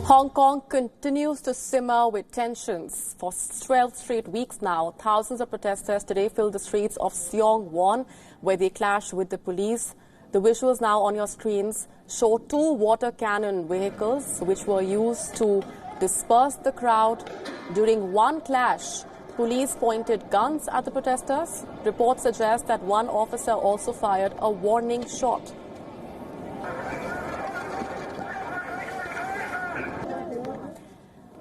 Hong Kong continues to simmer with tensions. For 12 straight weeks now, thousands of protesters today filled the streets of WION, where they clashed with the police. The visuals now on your screens show two water cannon vehicles which were used to disperse the crowd. During one clash, police pointed guns at the protesters. Reports suggest that one officer also fired a warning shot.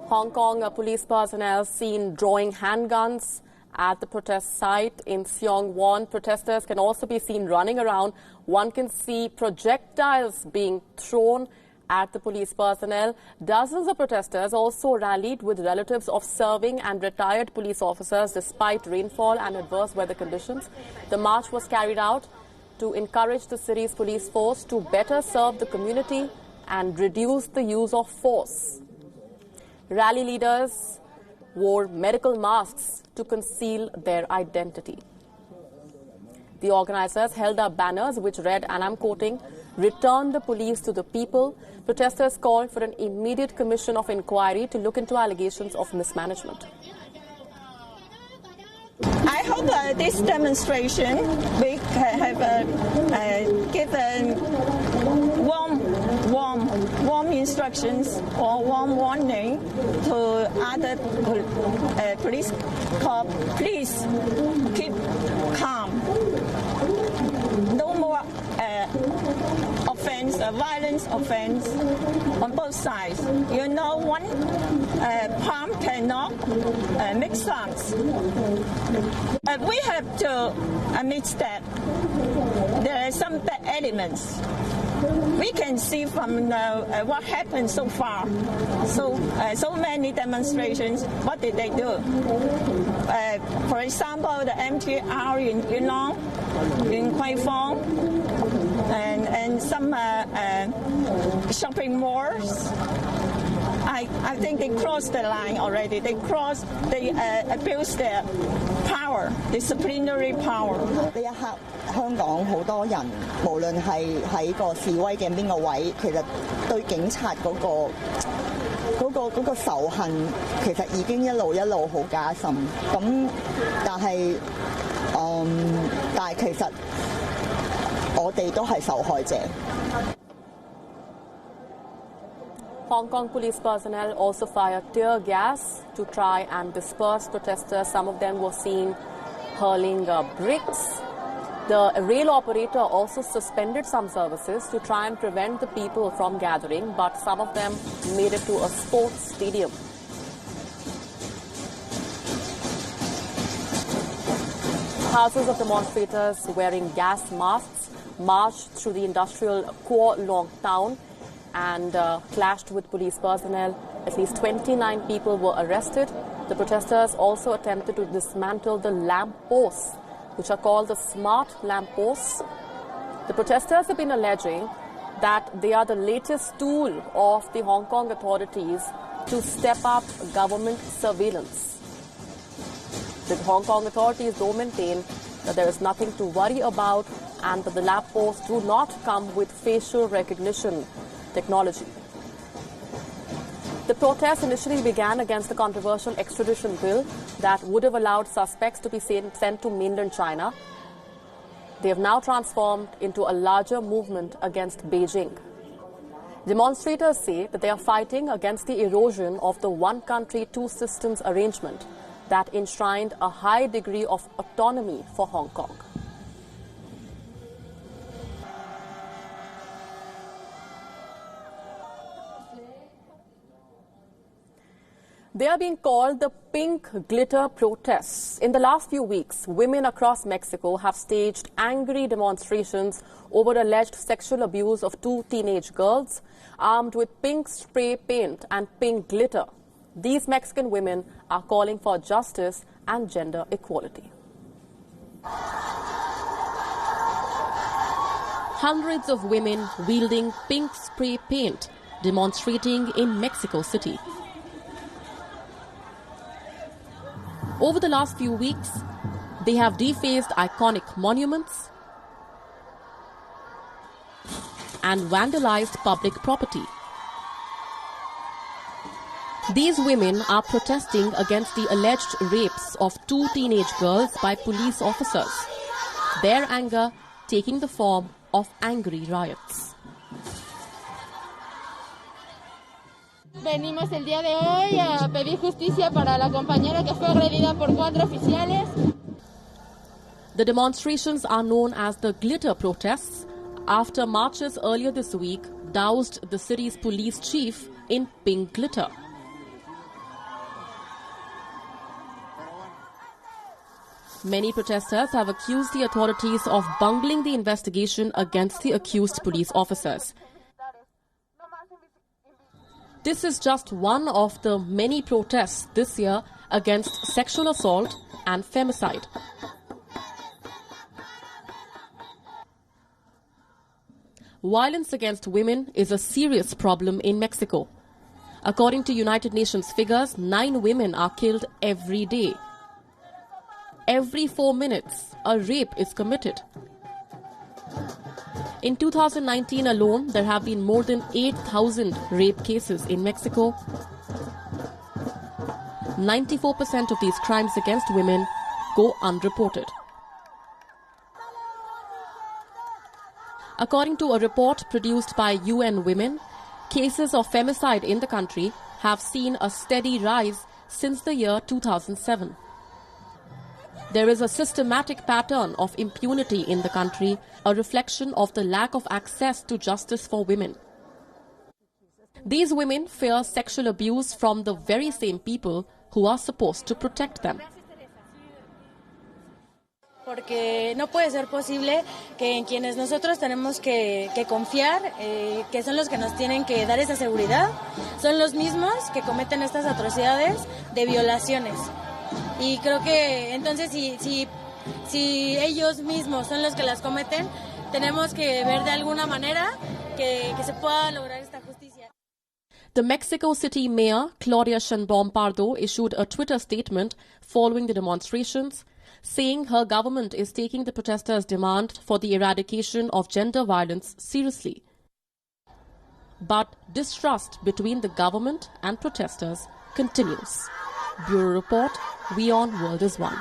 Hong Kong police personnel seen drawing handguns at the protest site in WION. Protesters can also be seen running around. One can see projectiles being thrown at the police personnel. Dozens of protesters also rallied with relatives of serving and retired police officers despite rainfall and adverse weather conditions. The march was carried out to encourage the city's police force to better serve the community and reduce the use of force. Rally leaders wore medical masks to conceal their identity. The organizers held up banners which read, and I'm quoting, "Return the police to the people." Protesters called for an immediate commission of inquiry to look into allegations of mismanagement. I hope this demonstration we have given warm instructions or warm warning to other police corps. Please keep calm. No more violence offense on both sides. You know, one palm cannot make sounds. We have to admit that there are some bad elements. We can see from what happened so far. So many demonstrations. What did they do? For example, the MTR in Yulong, in Kwai Fong, and some shopping malls. I think they crossed the line already. They abused their power, disciplinary power. 呢一刻，香港好多人，無論係喺個示威嘅邊個位，其實對警察嗰個仇恨，其實已經一路好加深。咁但係其實我哋都係受害者。Hong Kong police personnel also fired tear gas to try and disperse protesters. Some of them were seen hurling bricks. The rail operator also suspended some services to try and prevent the people from gathering, but some of them made it to a sports stadium. Thousands of demonstrators wearing gas masks marched through the industrial Kuo Long town and clashed with police personnel. At least 29 people were arrested. The protesters also attempted to dismantle the lamp posts, which are called the smart lamp posts. The protesters have been alleging that they are the latest tool of the Hong Kong authorities to step up government surveillance. The Hong Kong authorities do maintain that there is nothing to worry about and that the lamp posts do not come with facial recognition technology. The protests initially began against the controversial extradition bill that would have allowed suspects to be sent to mainland China. They have now transformed into a larger movement against Beijing. Demonstrators say that they are fighting against the erosion of the one country, two systems arrangement that enshrined a high degree of autonomy for Hong Kong. They are being called the pink glitter protests. In the last few weeks, women across Mexico have staged angry demonstrations over alleged sexual abuse of two teenage girls armed with pink spray paint and pink glitter. These Mexican women are calling for justice and gender equality. Hundreds of women wielding pink spray paint demonstrating in Mexico City. Over the last few weeks, they have defaced iconic monuments and vandalized public property. These women are protesting against the alleged rapes of 2 teenage girls by police officers. Their anger taking the form of angry riots. Venimos el día de hoy a pedir justicia para la compañera que fue agredida por 4 oficiales. The demonstrations are known as the glitter protests after marches earlier this week doused the city's police chief in pink glitter. Many protesters have accused the authorities of bungling the investigation against the accused police officers. This is just one of the many protests this year against sexual assault and femicide. Violence against women is a serious problem in Mexico. According to United Nations figures, 9 women are killed every day. Every 4 minutes, a rape is committed. In 2019 alone, there have been more than 8,000 rape cases in Mexico. 94% of these crimes against women go unreported. According to a report produced by UN Women, cases of femicide in the country have seen a steady rise since the year 2007. There is a systematic pattern of impunity in the country, a reflection of the lack of access to justice for women. These women fear sexual abuse from the very same people who are supposed to protect them. Porque no puede ser posible que en quienes nosotros tenemos que confiar, que son los que nos tienen que dar esa seguridad, son los mismos que cometen estas atrocidades de violaciones. Y creo que entonces si ellos mismos son los que las cometen, tenemos que ver de alguna manera que se pueda lograr esta justicia. The Mexico City Mayor, Claudia Sheinbaum Pardo, issued a Twitter statement following the demonstrations, saying her government is taking the protesters' demand for the eradication of gender violence seriously. But distrust between the government and protesters continues. Bureau Report, WION World is One.